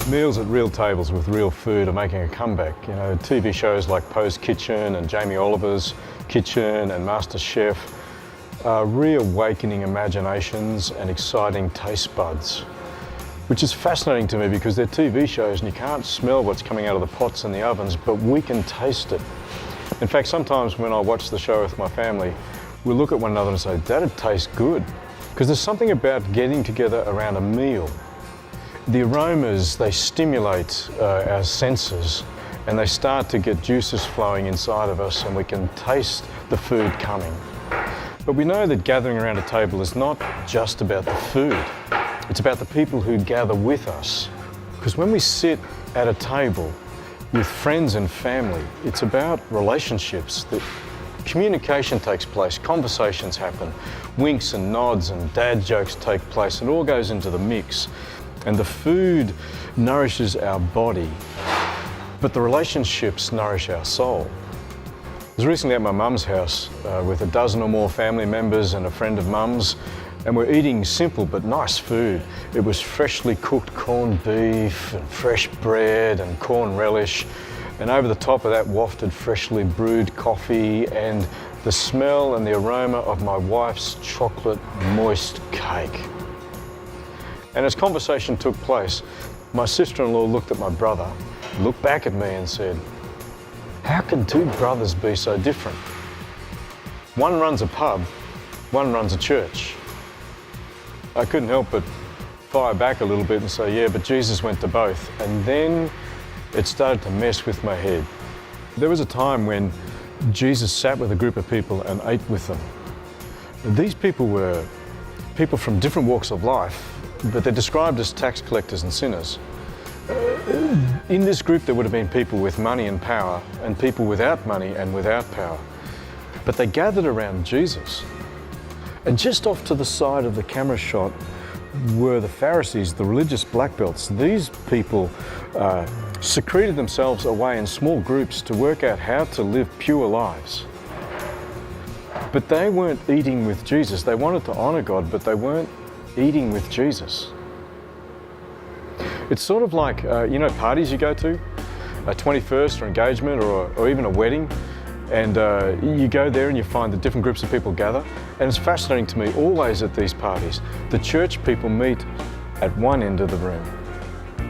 Meals at real tables with real food are making a comeback. You know, TV shows like Poe's Kitchen and Jamie Oliver's Kitchen and MasterChef are reawakening imaginations and exciting taste buds, which is fascinating to me because they're TV shows and you can't smell what's coming out of the pots and the ovens, but we can taste it. In fact, sometimes when I watch the show with my family, we look at one another and say, that'd taste good. Because there's something about getting together around a meal. The aromas, they stimulate our senses and they start to get juices flowing inside of us and we can taste the food coming. But we know that gathering around a table is not just about the food. It's about the people who gather with us. Because when we sit at a table with friends and family, it's about relationships. That communication takes place, conversations happen, winks and nods and dad jokes take place, and it all goes into the mix. And the food nourishes our body, but the relationships nourish our soul. I was recently at my mum's house with a dozen or more family members and a friend of mum's, and we're eating simple but nice food. It was freshly cooked corned beef and fresh bread and corn relish, and over the top of that wafted freshly brewed coffee and the smell and the aroma of my wife's chocolate moist cake. And as conversation took place, my sister-in-law looked at my brother, looked back at me and said, how can two brothers be so different? One runs a pub, one runs a church. I couldn't help but fire back a little bit and say, yeah, but Jesus went to both. And then it started to mess with my head. There was a time when Jesus sat with a group of people and ate with them. These people were people from different walks of life, but they're described as tax collectors and sinners. In this group there would have been people with money and power and people without money and without power. But they gathered around Jesus. And just off to the side of the camera shot were the Pharisees, the religious black belts. These people secreted themselves away in small groups to work out how to live pure lives. But they weren't eating with Jesus. They wanted to honor God, but they weren't eating with Jesus. It's sort of like, you know, parties you go to, a 21st or engagement or even a wedding, and you go there and you find the different groups of people gather. And it's fascinating to me, always at these parties, the church people meet at one end of the room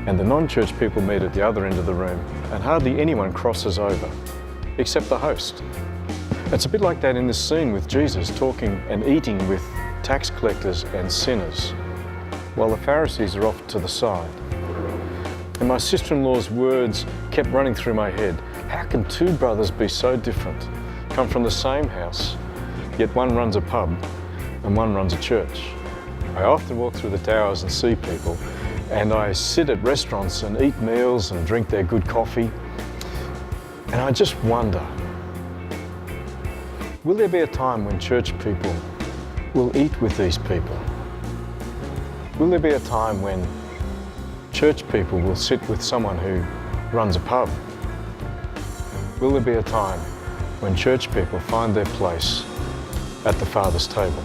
and the non-church people meet at the other end of the room, and hardly anyone crosses over, except the host. It's a bit like that in this scene with Jesus talking and eating with tax collectors and sinners, while the Pharisees are off to the side. And my sister-in-law's words kept running through my head. How can two brothers be so different, come from the same house, yet one runs a pub and one runs a church? I often walk through the towers and see people, and I sit at restaurants and eat meals and drink their good coffee, and I just wonder, will there be a time when church people will eat with these people? Will there be a time when church people will sit with someone who runs a pub? Will there be a time when church people find their place at the Father's table?